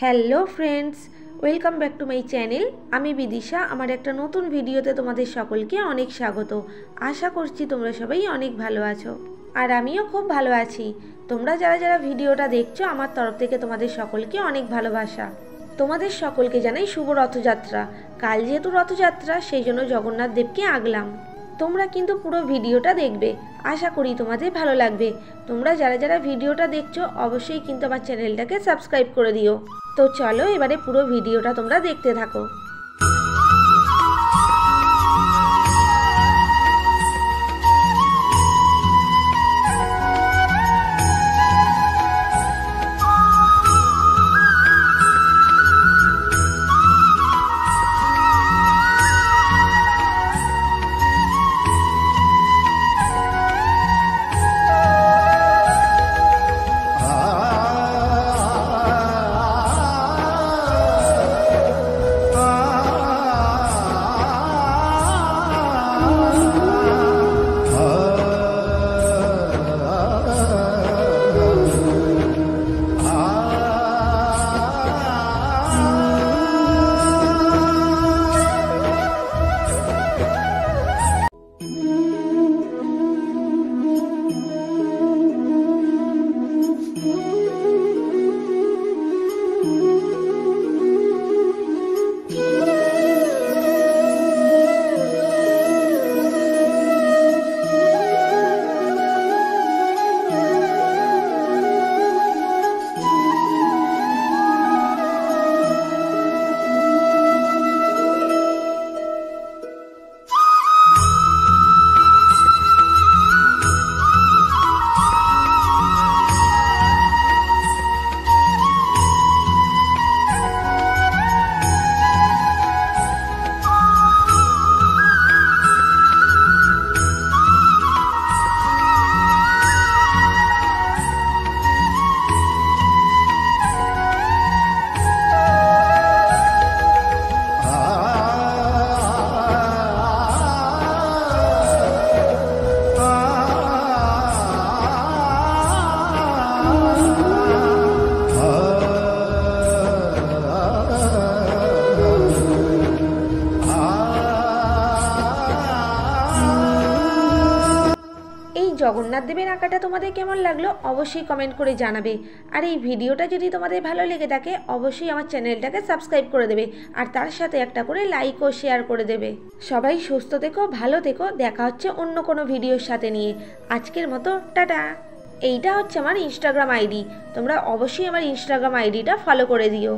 Hello friends, welcome back to my channel. আমি বিদিশা। আমার একটা নতুন ভিডিওতে তোমাদের সকলকে অনেক স্বাগত। আশা করছি তোমরা সবাই অনেক ভালো আছো, আর আমিও খুব ভালো আছি। তোমরা যারা যারা ভিডিওটা দেখছো, আমার তরফ থেকে তোমাদের সকলকে অনেক ভালোবাসা। তোমাদের সকলকে জানাই শুভ রথযাত্রা। কাল যেহেতু রথযাত্রা, সেই জন্য জগন্নাথ দেবকে আগলাম। তোমরা কিন্তু পুরো ভিডিওটা দেখবে, আশা করি তোমাদের ভালো লাগবে। তোমরা যারা যারা ভিডিওটা দেখছো অবশ্যই কিন্তু আমার চ্যানেলটাকে সাবস্ক্রাইব করে দিও। তো চলো এবারে পুরো ভিডিওটা তোমরা দেখতে থাকো। জগন্নাথ দেবের আঁকাটা তোমাদের কেমন লাগলো অবশ্যই কমেন্ট করে জানাবে। আর এই ভিডিওটা যদি তোমাদের ভালো লেগে থাকে অবশ্যই আমার চ্যানেলটাকে সাবস্ক্রাইব করে দেবে, আর তার সাথে একটা করে লাইক ও শেয়ার করে দেবে। সবাই সুস্থ থেকো, ভালো থেকো। দেখা হচ্ছে অন্য কোনো ভিডিওর সাথে নিয়ে। আজকের মতো টাটা। এইটা হচ্ছে আমার ইনস্টাগ্রাম আইডি। তোমরা অবশ্যই আমার ইনস্টাগ্রাম আইডিটা ফলো করে দিও।